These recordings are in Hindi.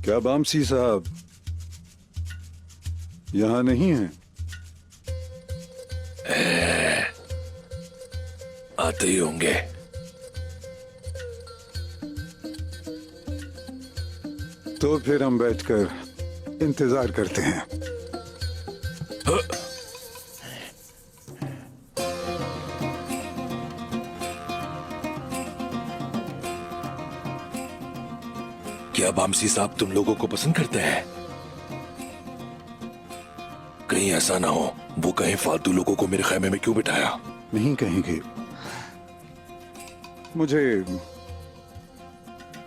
क्या बामसी साहब यहाँ नहीं है? आते ही होंगे। तो फिर हम बैठकर इंतजार करते हैं। क्या बामसी साहब तुम लोगों को पसंद करते हैं? कहीं ऐसा ना हो वो कहीं फालतू लोगों को मेरे खैमे में क्यों बिठाया? नहीं कहेंगे। मुझे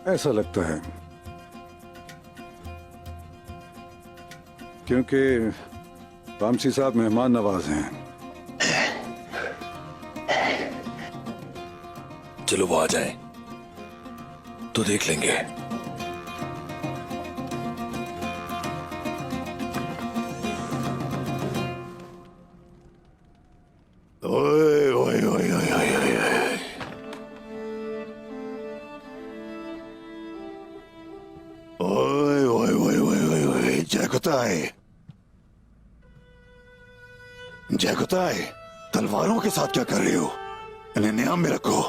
ऐसा लगता है क्योंकि बामसी साहब मेहमान नवाज हैं। चलो वो आ जाए तो देख लेंगे। ओए ओए ओए ओए ओए ओए ओए ओए ओए ओए ओए जयकुताई, जयकुताई, तलवारों के साथ क्या कर रही हो? इन्हें न्याम में रखो।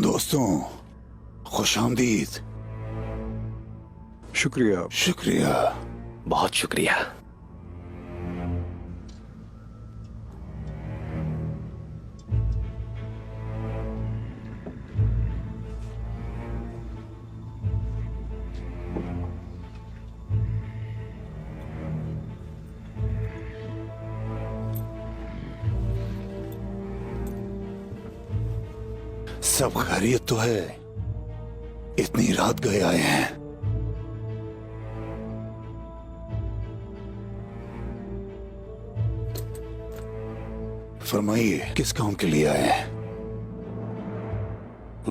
दोस्तों, खुशामदीद। शुक्रिया। शुक्रिया, बहुत शुक्रिया। सब खैरियत तो है? इतनी रात गए आए हैं। फरमाइए, किस काम के लिए आए हैं?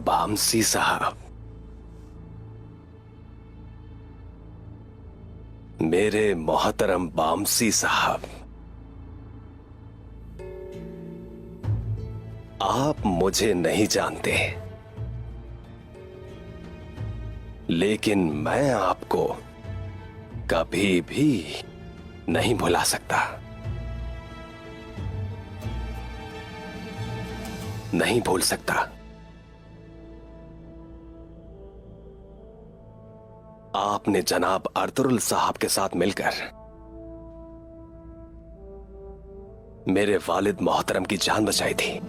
बामसी साहब, मेरे मोहतरम बामसी साहब, आप मुझे नहीं जानते, लेकिन मैं आपको कभी भी नहीं भुला सकता। नहीं भूल सकता। आपने जनाब अर्तुगरुल साहब के साथ मिलकर मेरे वालिद मोहतरम की जान बचाई थी।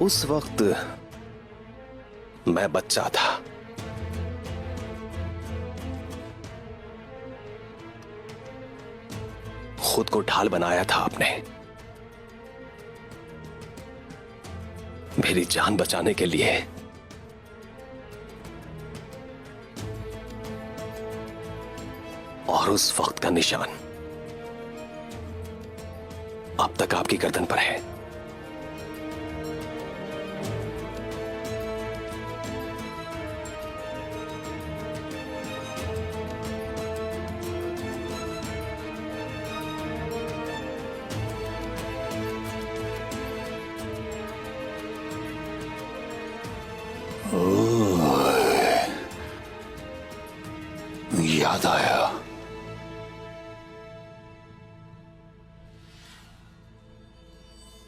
उस वक्त मैं बच्चा था। खुद को ढाल बनाया था आपने मेरी जान बचाने के लिए। और उस वक्त का निशान अब तक आपकी गर्दन पर है। याद आया।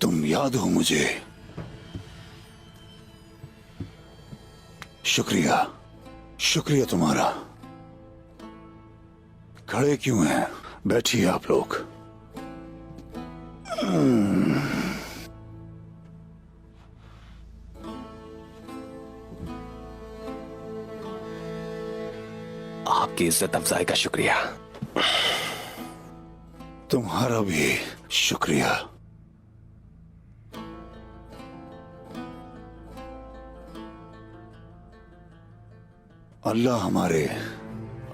तुम याद हो मुझे। शुक्रिया, शुक्रिया तुम्हारा। खड़े क्यों हैं? बैठिए आप लोग। आपकी इज्जत अफजाई का शुक्रिया। तुम्हारा भी शुक्रिया। अल्लाह हमारे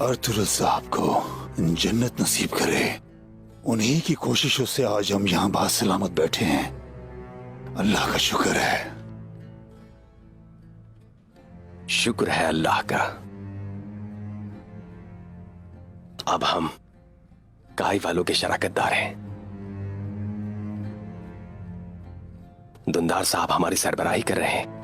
अर्तुगरुल साहब को जन्नत नसीब करे। उन्हीं की कोशिशों से आज हम यहां बासलामत बैठे हैं। अल्लाह का शुक्र है। शुक्र है अल्लाह का। अब हम काई वालों के शराकतदार हैं। दुंदार साहब हमारी सरबराही कर रहे हैं।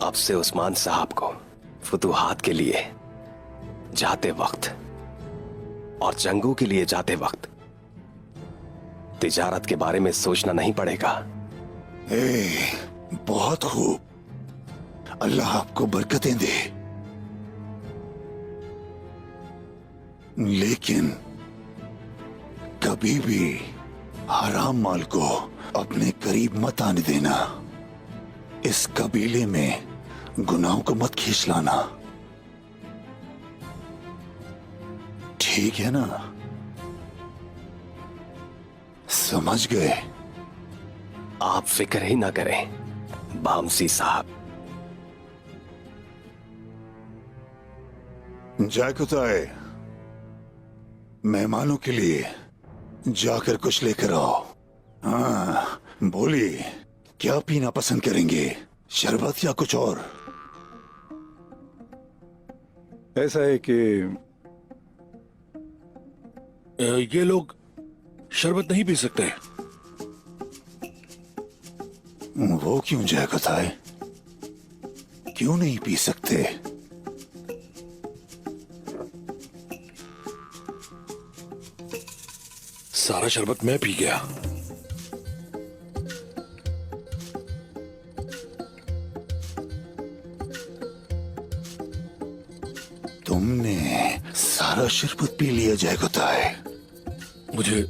अब से उस्मान साहब को फुतूहात के लिए जाते वक्त और जंगों के लिए जाते वक्त तिजारत के बारे में सोचना नहीं पड़ेगा। बहुत खूब, अल्लाह आपको बरकतें दे। लेकिन कभी भी हराम माल को अपने करीब मत आने देना। इस कबीले में गुनाहों को मत खींच लाना, ठीक है ना? समझ गए? आप फिक्र ही ना करें बामसी साहब। जाकुताए, मेहमानों के लिए जाकर कुछ लेकर आओ। हाँ, बोलिए, क्या पीना पसंद करेंगे, शरबत या कुछ और? ऐसा है कि ये लोग शरबत नहीं पी सकते। वो क्यों जाकुताए, क्यों नहीं पी सकते? सारा शरबत मैं पी गया। तुमने सारा शरबत पी लिया जाकुताए। मुझे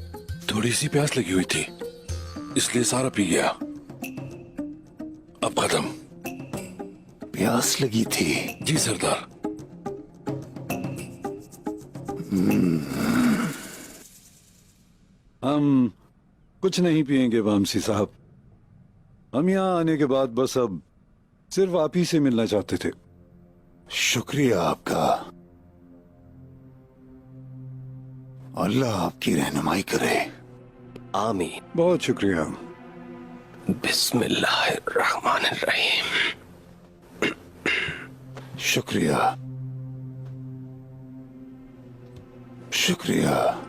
थोड़ी सी प्यास लगी हुई थी, इसलिए सारा पी गया। अब खत्म। प्यास लगी थी? जी सरदार। हम कुछ नहीं पिएंगे वामसी साहब। हम यहाँ आने के बाद बस अब सिर्फ आप ही से मिलना चाहते थे। शुक्रिया आपका। अल्लाह आपकी रहनुमाई करे। आमीन। बहुत शुक्रिया। बिस्मिल्लाहिर्रहमानिर्रहीम। शुक्रिया, शुक्रिया।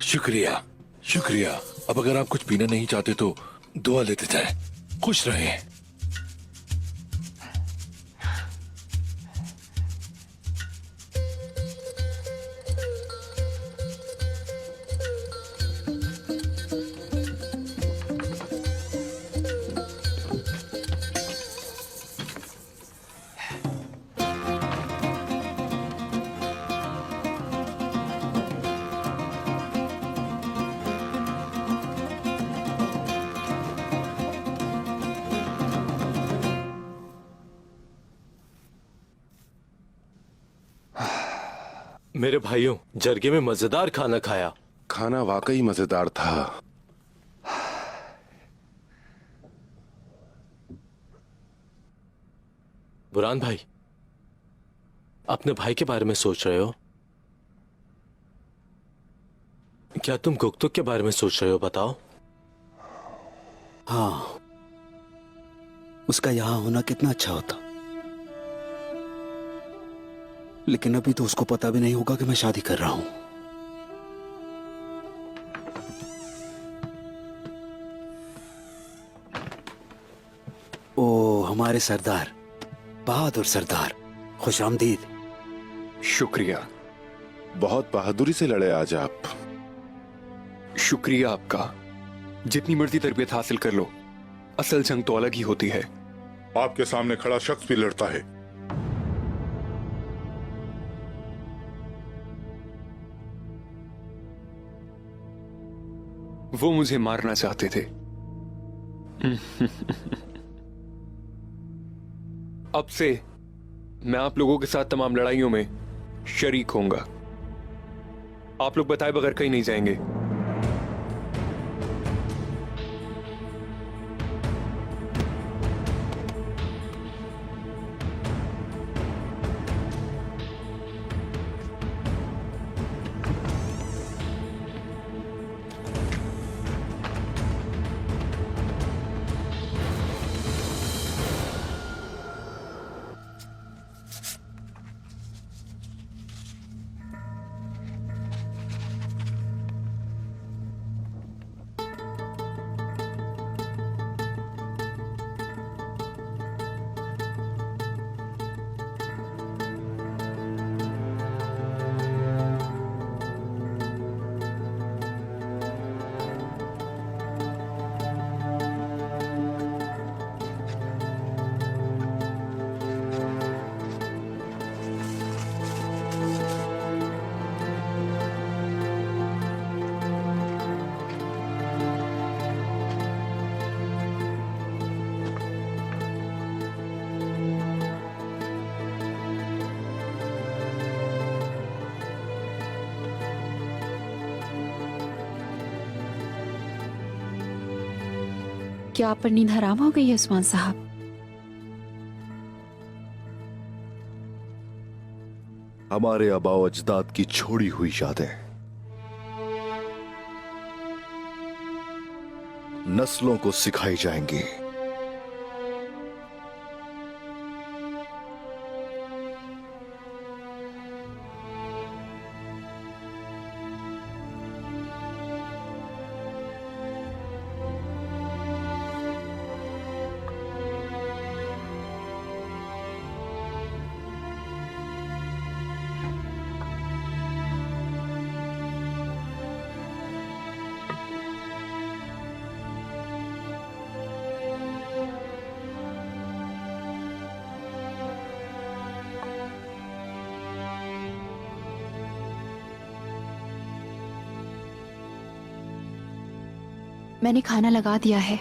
शुक्रिया, शुक्रिया। अब अगर आप कुछ पीना नहीं चाहते तो दुआ लेते जाएं। खुश रहें। मेरे भाइयों, जरगे में मजेदार खाना खाया। खाना वाकई मजेदार था। बुरान भाई, अपने भाई के बारे में सोच रहे हो? क्या तुम गुकतुक के बारे में सोच रहे हो? बताओ। हाँ, उसका यहां होना कितना अच्छा होता। लेकिन अभी तो उसको पता भी नहीं होगा कि मैं शादी कर रहा हूं। ओ हमारे सरदार, बहादुर सरदार, खुश आमदीद। शुक्रिया, बहुत बहादुरी से लड़े आज आप। शुक्रिया आपका। जितनी मर्जी तरबियत हासिल कर लो, असल जंग तो अलग ही होती है। आपके सामने खड़ा शख्स भी लड़ता है। वो मुझे मारना चाहते थे। अब से मैं आप लोगों के साथ तमाम लड़ाइयों में शरीक होऊंगा। आप लोग बताए बगैर कहीं नहीं जाएंगे। क्या आप पर नींद हराम हो गई है उस्मान साहब? हमारे आबाओ अजदाद की छोड़ी हुई यादें नस्लों को सिखाई जाएंगी। मैंने खाना लगा दिया है।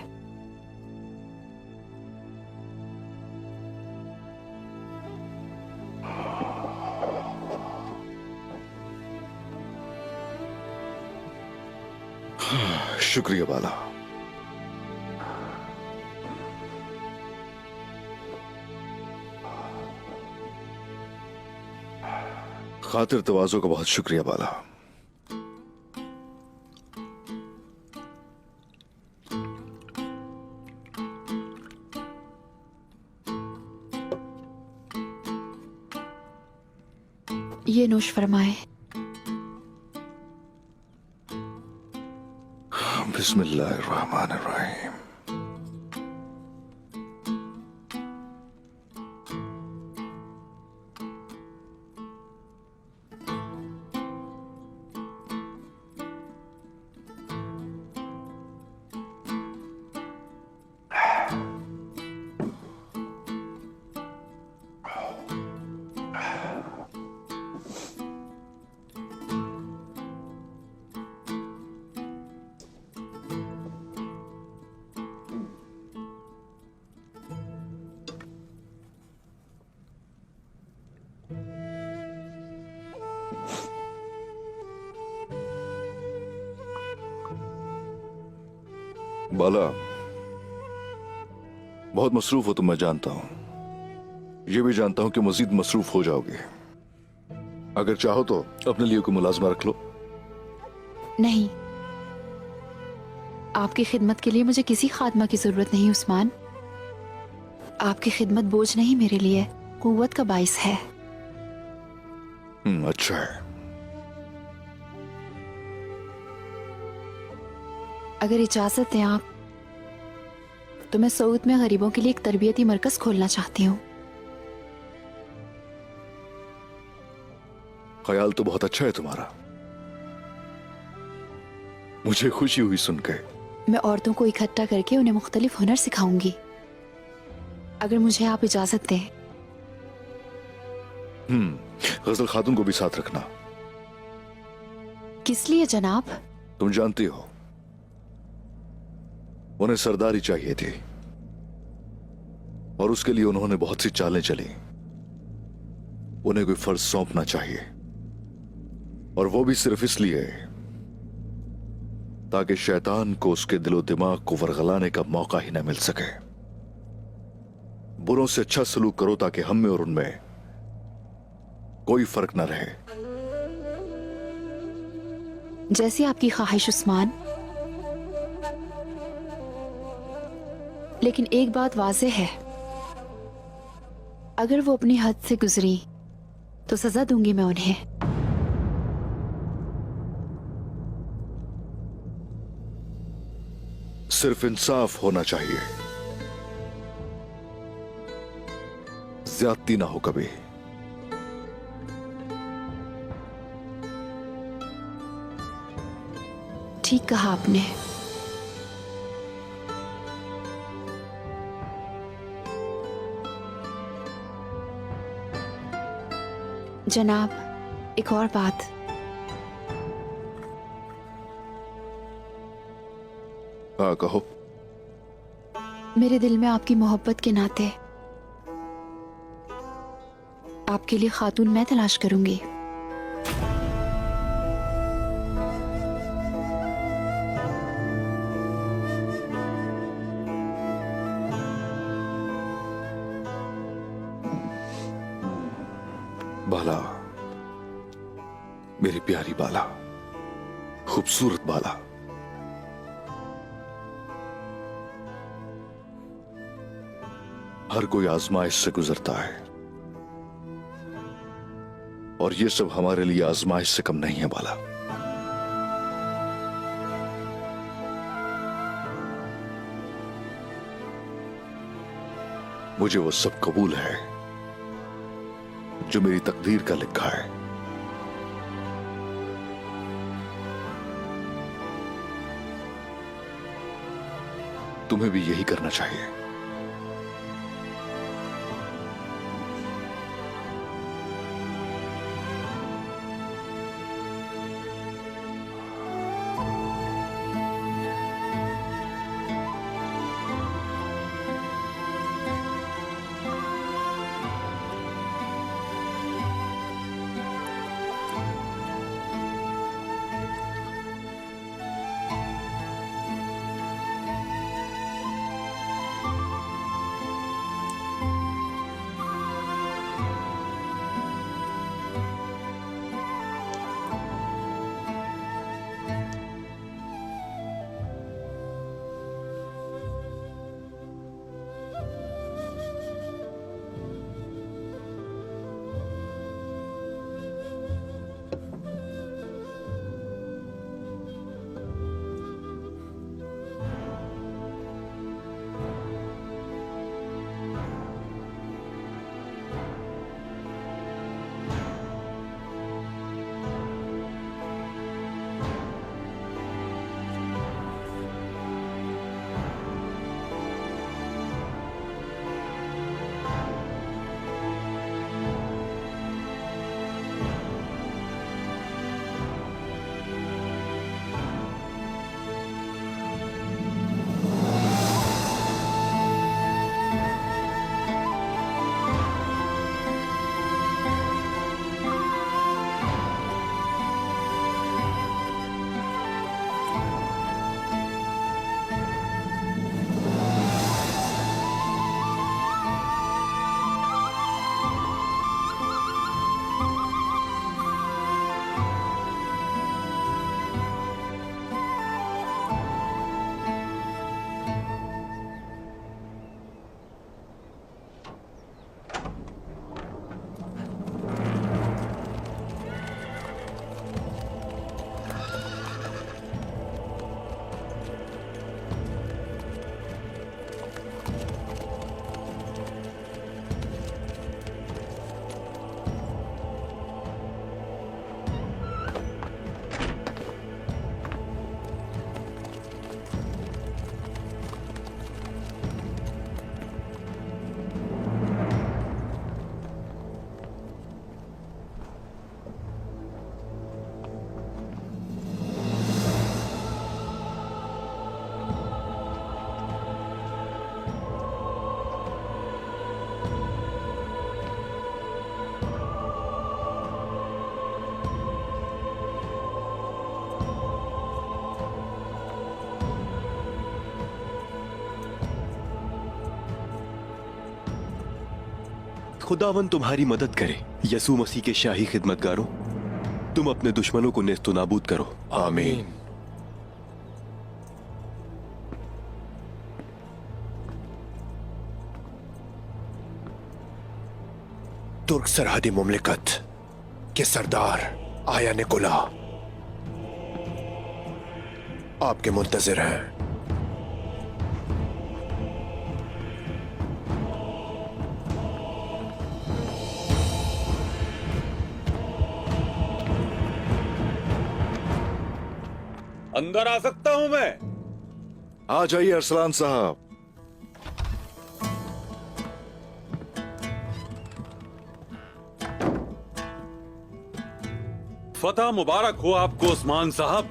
शुक्रिया बाला। खातिर तवाज़ो का बहुत शुक्रिया बाला। ये नोश फरमाए। बिस्मिल्लाहिर्रहमानिर्रहीम। बाला, बहुत मसरूफ हो तुम, मैं जानता हूं। ये भी जानता हूं कि मजीद मसरूफ हो जाओगे। अगर चाहो तो अपने लिए कोई मुलाजमा रख लो। नहीं, आपकी खिदमत के लिए मुझे किसी खादमा की जरूरत नहीं उस्मान। आपकी खिदमत बोझ नहीं मेरे लिए, कुव्वत का बाइस है। अच्छा है। अगर इजाजत दें आप, तो मैं सऊद में गरीबों के लिए एक तरबियती मरकज खोलना चाहती हूँ। ख्याल तो बहुत अच्छा है तुम्हारा, मुझे खुशी हुई सुनकर। मैं औरतों को इकट्ठा करके उन्हें मुख्तलिफ हुनर सिखाऊंगी, अगर मुझे आप इजाजत दें। गजल खातून को भी साथ रखना। किस लिए जनाब? तुम जानती हो, उन्हें सरदारी चाहिए थी और उसके लिए उन्होंने बहुत सी चालें चली। उन्हें कोई फर्ज सौंपना चाहिए, और वो भी सिर्फ इसलिए ताकि शैतान को उसके दिलो दिमाग को वरगलाने का मौका ही न मिल सके। बुरों से अच्छा सलूक करो ताकि हम में और उनमें कोई फर्क न रहे। जैसी आपकी ख्वाहिश उस्मान। लेकिन एक बात वाज़ेह है, अगर वो अपनी हद से गुजरी तो सजा दूंगी मैं उन्हें। सिर्फ इंसाफ होना चाहिए, ज्यादती ना हो कभी। ठीक कहा आपने। जनाब, एक और बात। हाँ कहो। मेरे दिल में आपकी मोहब्बत के नाते आपके लिए खातून मैं तलाश करूंगी। बाला, मेरी प्यारी बाला, खूबसूरत बाला, हर कोई आजमाइश से गुजरता है और ये सब हमारे लिए आजमाइश से कम नहीं है बाला। मुझे वो सब कबूल है जो मेरी तकदीर का लिखा है। तुम्हें भी यही करना चाहिए। खुदावन तुम्हारी मदद करे। यसू मसीह के शाही खिदमतगारों, तुम अपने दुश्मनों को नेस्तो नाबूद करो। आमीन। तुर्क सरहदी मुमलिकत के सरदार आया निकोला आपके मुंतजिर हैं। अंदर आ सकता हूं मैं? आ जाइए अरसलान साहब। फतह मुबारक हो आपको उस्मान साहब।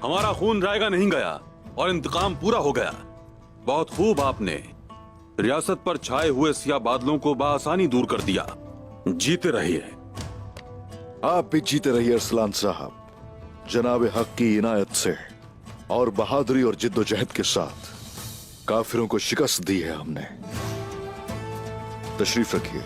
हमारा खून रायगा नहीं गया और इंतकाम पूरा हो गया। बहुत खूब आपने रियासत पर छाए हुए सियाह बादलों को बआसानी दूर कर दिया। जीते रहिए। आप भी जीते रहिए अरसलान साहब। जनाब हक की इनायत से और बहादुरी और जिद्दोजहद के साथ काफिरों को शिकस्त दी है हमने। तशरीफ रखिए।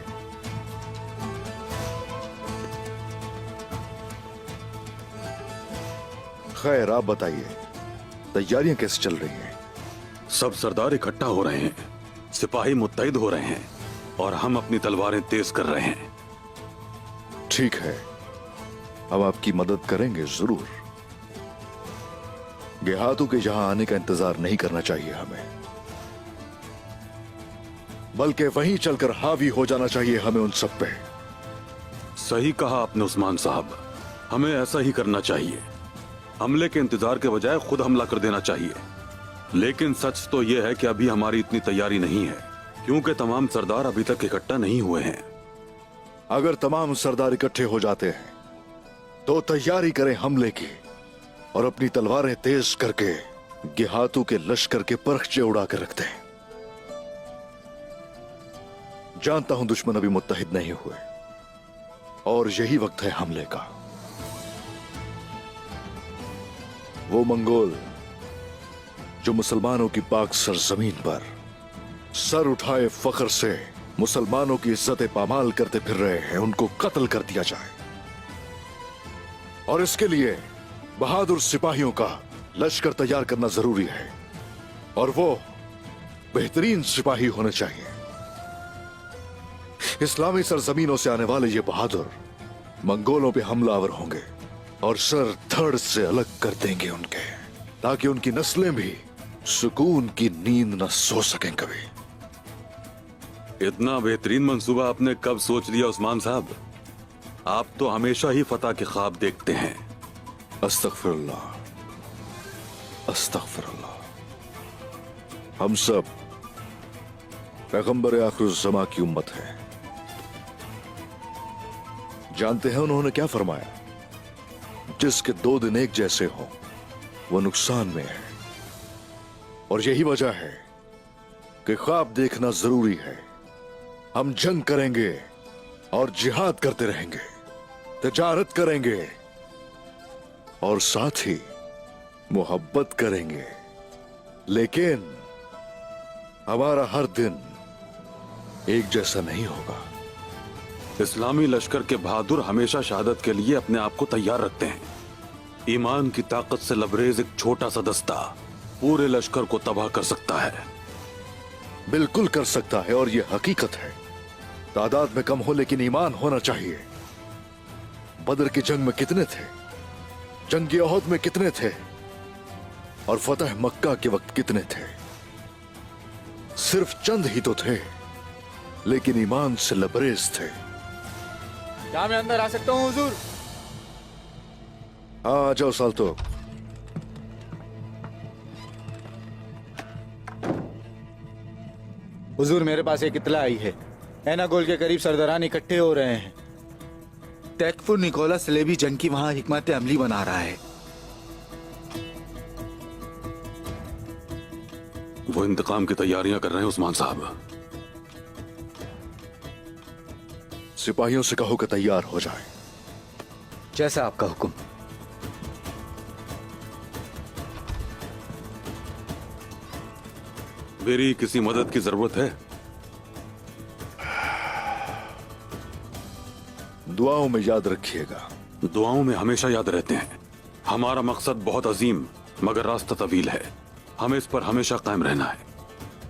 खैर, आप बताइए, तैयारियां कैसे चल रही हैं? सब सरदार इकट्ठा हो रहे हैं, सिपाही मुत्तैद हो रहे हैं और हम अपनी तलवारें तेज कर रहे हैं। ठीक है, हम आपकी मदद करेंगे जरूर। गेहातों के यहां आने का इंतजार नहीं करना चाहिए हमें, बल्कि वहीं चलकर हावी हो जाना चाहिए हमें उन सब पे। सही कहा आपने उस्मान साहब, हमें ऐसा ही करना चाहिए। हमले के इंतजार के बजाय खुद हमला कर देना चाहिए। लेकिन सच तो यह है कि अभी हमारी इतनी तैयारी नहीं है, क्योंकि तमाम सरदार अभी तक इकट्ठा नहीं हुए हैं। अगर तमाम सरदार इकट्ठे हो जाते हैं तो तैयारी करें हमले की और अपनी तलवारें तेज करके गेहातों के लश्कर के परखचे उड़ा कर रखते हैं। जानता हूं दुश्मन अभी मुत्तहिद नहीं हुए और यही वक्त है हमले का। वो मंगोल जो मुसलमानों की पाक सरजमीन पर सर उठाए फख्र से मुसलमानों की इज्जत पामाल करते फिर रहे हैं, उनको कत्ल कर दिया जाए। और इसके लिए बहादुर सिपाहियों का लश्कर तैयार करना जरूरी है और वो बेहतरीन सिपाही होने चाहिए। इस्लामी सरजमीनों से आने वाले ये बहादुर मंगोलों पे हमलावर होंगे और सर धड़ से अलग कर देंगे उनके, ताकि उनकी नस्लें भी सुकून की नींद न सो सकें कभी। इतना बेहतरीन मंसूबा आपने कब सोच लिया उस्मान साहब? आप तो हमेशा ही फतह के ख्वाब देखते हैं। अस्तगफिरुल्लाह, अस्तगफिरुल्लाह। हम सब पैगंबर आखिरुज़्ज़मा की उम्मत है। जानते हैं उन्होंने क्या फरमाया? जिसके 2 दिन एक जैसे हो वो नुकसान में है। और यही वजह है कि ख्वाब देखना जरूरी है। हम जंग करेंगे और जिहाद करते रहेंगे, तिजारत करेंगे और साथ ही मोहब्बत करेंगे, लेकिन हमारा हर दिन एक जैसा नहीं होगा। इस्लामी लश्कर के बहादुर हमेशा शहादत के लिए अपने आप को तैयार रखते हैं। ईमान की ताकत से लबरेज एक छोटा सा दस्ता पूरे लश्कर को तबाह कर सकता है। बिल्कुल कर सकता है और यह हकीकत है। तादाद में कम हो लेकिन ईमान होना चाहिए। बदर की जंग में कितने थे, जंग ओहद में कितने थे और फतह मक्का के वक्त कितने थे? सिर्फ चंद ही तो थे, लेकिन ईमान से लबरेज थे। क्या मैं अंदर आ सकता हूं हुजूर? हाँ, आ जाओ साल्तो। हुजूर, मेरे पास एक इत्तला आई है। एनागोल के करीब सरदारान इकट्ठे हो रहे हैं। टैकफुर निकोला सलेबी जंग की वहां हिकमत अमली बना रहा है। वो इंतकाम की तैयारियां कर रहे हैं उस्मान साहब। सिपाहियों से कहो कि तैयार हो जाए। जैसा आपका हुक्म। मेरी किसी मदद की जरूरत है? दुआओं में याद रखिएगा। दुआओं में हमेशा याद रहते हैं। हमारा मकसद बहुत अजीम मगर रास्ता तवील है। हमें इस पर हमेशा कायम रहना है।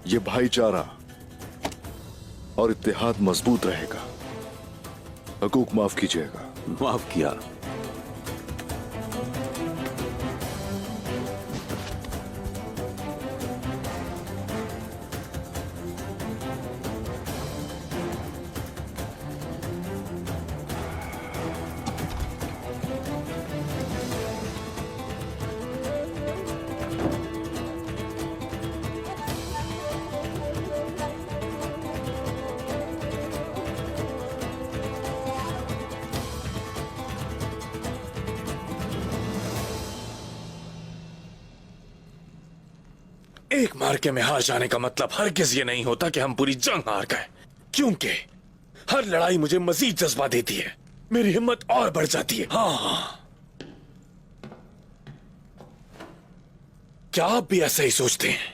ये भाईचारा और इत्तेहाद मजबूत रहेगा। हकूक माफ कीजिएगा। माफ किया। एक मार्के में हार जाने का मतलब हरगिज ये नहीं होता कि हम पूरी जंग हार गए, क्योंकि हर लड़ाई मुझे मजीद जज्बा देती है, मेरी हिम्मत और बढ़ जाती है। हाँ, क्या आप भी ऐसा ही सोचते हैं?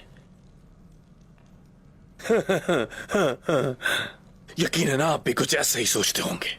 यकीनन आप भी कुछ ऐसा ही सोचते होंगे।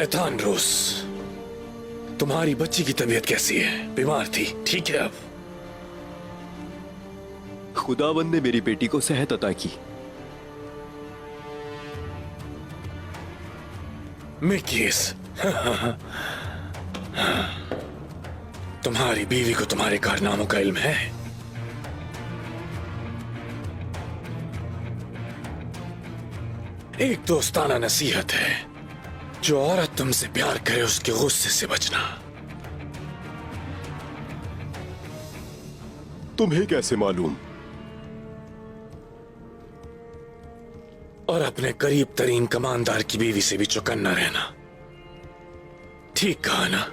एथान रोस, तुम्हारी बच्ची की तबीयत कैसी है? बीमार थी, ठीक है अब? खुदावंद ने मेरी बेटी को सेहत अता की। मिकीस, तुम्हारी बीवी को तुम्हारे कारनामों का इल्म है? एक दोस्ताना नसीहत है, जो औरत तुमसे प्यार करे उसके गुस्से से बचना। तुम्हें कैसे मालूम? और अपने करीब तरीन कमांडर की बीवी से भी चौकन्ना रहना। ठीक कहा ना?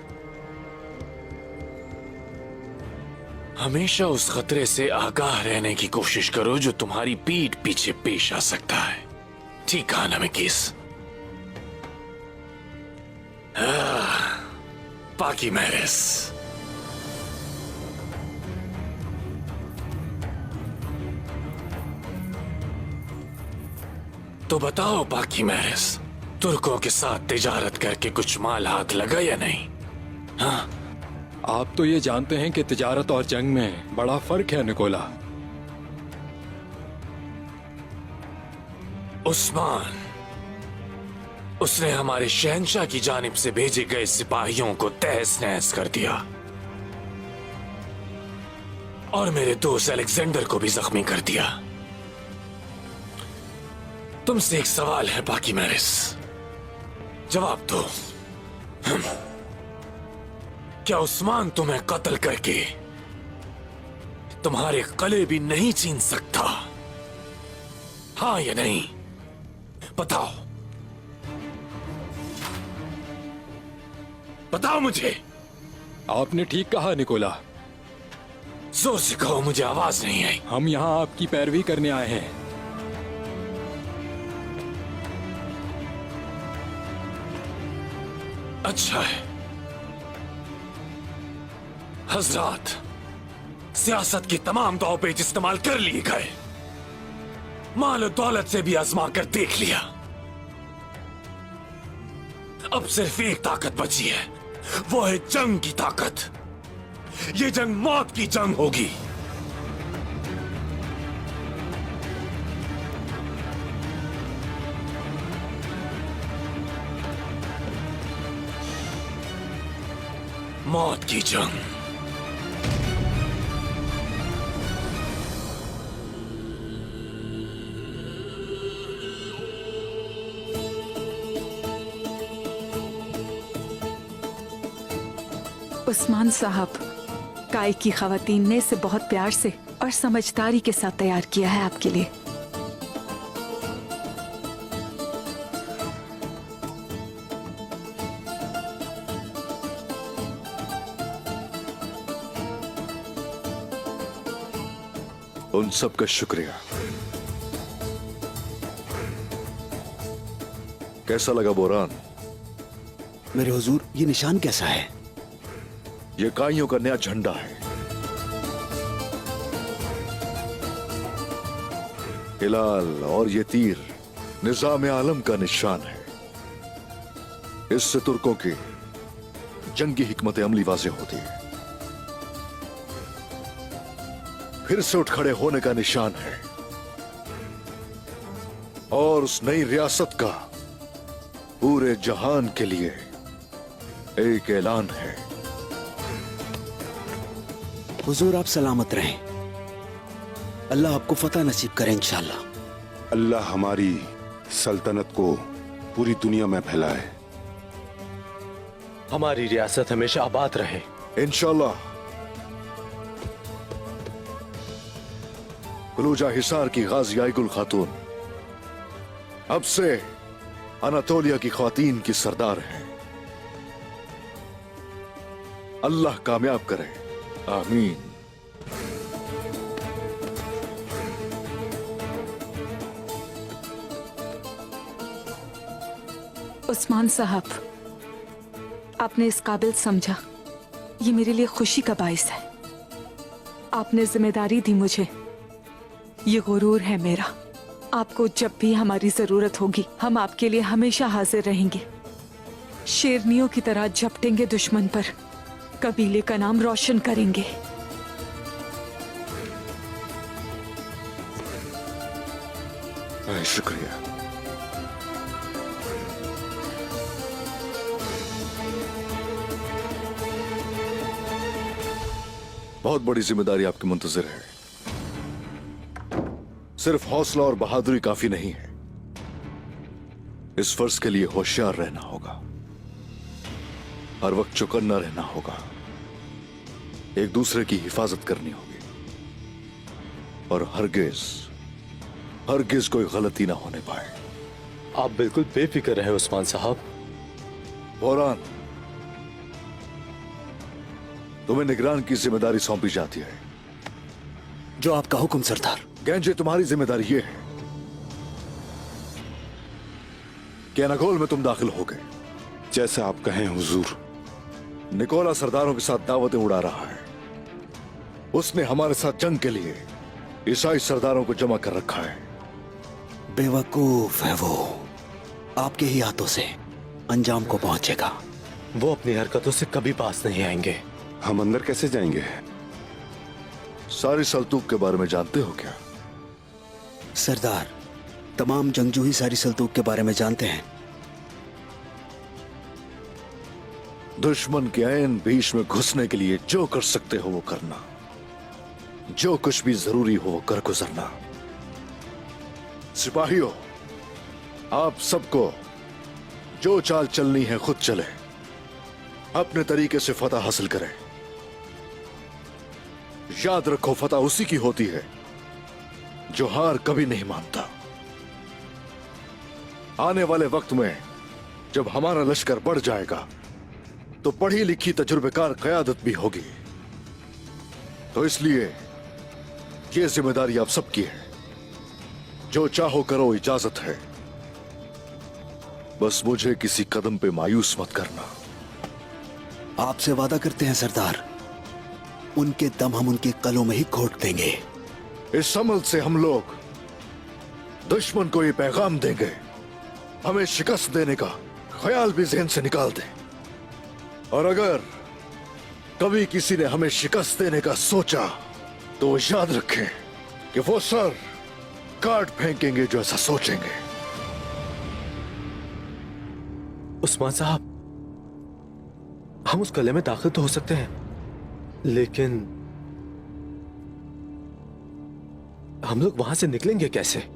हमेशा उस खतरे से आगाह रहने की कोशिश करो जो तुम्हारी पीठ पीछे पेश आ सकता है। ठीक कहा ना मिकीस? पाकी मैरिस, तो बताओ पाकी मैरिस, तुर्कों के साथ तिजारत करके कुछ माल हाथ लगा या नहीं? हाँ? आप तो ये जानते हैं कि तिजारत और जंग में बड़ा फर्क है निकोला। उस्मान, उसने हमारे शहंशाह की जानिब से भेजे गए सिपाहियों को तहस नहस कर दिया और मेरे दोस्त अलेक्जेंडर को भी जख्मी कर दिया। तुमसे एक सवाल है पाकी मैरिस, जवाब दो। क्या उस्मान तुम्हें कत्ल करके तुम्हारे गले भी नहीं छीन सकता? हाँ या नहीं? बताओ, बताओ मुझे। आपने ठीक कहा निकोला। जोर से कहो, मुझे आवाज नहीं आई। हम यहाँ आपकी पैरवी करने आए हैं। अच्छा है हजरात, सियासत की तमाम दांव-पेच इस्तेमाल कर लिए गए, माल और दौलत से भी आजमा कर देख लिया। अब सिर्फ एक ताकत बची है, वो है जंग की ताकत। ये जंग मौत की जंग होगी। मौत की जंग। उस्मान साहब, काय की खवातीन ने इसे बहुत प्यार से और समझदारी के साथ तैयार किया है आपके लिए। उन सब का शुक्रिया। कैसा लगा बोरान? मेरे हुजूर, ये निशान कैसा है? ये काइयों का नया झंडा है। हिलाल और ये तीर निजाम आलम का निशान है। इससे तुर्कों की जंगी हिकमत अमली वाज़ेह होती है। फिर से उठ खड़े होने का निशान है और उस नई रियासत का पूरे जहान के लिए एक ऐलान है। हुजूर, आप सलामत रहें। अल्लाह आपको फतह नसीब करे इंशाअल्लाह। अल्लाह हमारी सल्तनत को पूरी दुनिया में फैलाए। हमारी रियासत हमेशा आबाद रहे इंशाअल्लाह। फलूजा हिसार की गाजी आइगुल खातून अब से अनातोलिया की ख्वातीन की सरदार है। अल्लाह कामयाब करे, आमीन। उस्मान साहब, आपने इस काबिल समझा, ये मेरे लिए खुशी का बाइस है। आपने जिम्मेदारी दी मुझे, ये गुरूर है मेरा। आपको जब भी हमारी जरूरत होगी, हम आपके लिए हमेशा हाजिर रहेंगे। शेरनियों की तरह झपटेंगे दुश्मन पर, कबीले का नाम रोशन करेंगे। शुक्रिया। बहुत बड़ी जिम्मेदारी आपकी मुंतजिर है। सिर्फ हौसला और बहादुरी काफी नहीं है, इस फर्ज के लिए होशियार रहना होगा, हर वक्त चौकन्ना रहना होगा, एक दूसरे की हिफाजत करनी होगी और हरगिज कोई गलती ना होने पाए। आप बिल्कुल बेफिक्र रहे उस्मान साहब। बोरान, तुम्हें निगरान की जिम्मेदारी सौंपी जाती है। जो आपका हुक्म सरदार। गैंजे, तुम्हारी जिम्मेदारी यह है कि अनागोल में तुम दाखिल हो गए। जैसा आप कहें हुजूर। निकोला सरदारों के साथ दावतें उड़ा रहा है। उसने हमारे साथ जंग के लिए ईसाई सरदारों को जमा कर रखा है। बेवकूफ है वो, आपके ही हाथों से अंजाम को पहुंचेगा। वो अपनी हरकतों से कभी पास नहीं आएंगे। हम अंदर कैसे जाएंगे? सारी सल्तूक के बारे में जानते हो क्या? सरदार, तमाम जंगजू ही सारी सल्तूक के बारे में जानते हैं। दुश्मन के ऐन बीच में घुसने के लिए जो कर सकते हो वो करना, जो कुछ भी जरूरी हो वो कर गुजरना। सिपाहियों, आप सबको जो चाल चलनी है खुद चले, अपने तरीके से फतह हासिल करें। याद रखो, फतह उसी की होती है जो हार कभी नहीं मानता। आने वाले वक्त में जब हमारा लश्कर बढ़ जाएगा तो पढ़ी लिखी तजुर्बेकार क़यादत भी होगी। तो इसलिए यह जिम्मेदारी आप सबकी है। जो चाहो करो, इजाजत है। बस मुझे किसी कदम पे मायूस मत करना। आपसे वादा करते हैं सरदार, उनके दम हम उनके कलों में ही घोट देंगे। इस अमल से हम लोग दुश्मन को ये पैगाम देंगे, हमें शिकस्त देने का ख्याल भी ज़हन से निकाल दें। और अगर कभी किसी ने हमें शिकस्त देने का सोचा तो वो याद रखें कि वो सर काट फेंकेंगे जो ऐसा सोचेंगे। उस्मान साहब, हम उस कले में दाखिल तो हो सकते हैं, लेकिन हम लोग वहां से निकलेंगे कैसे?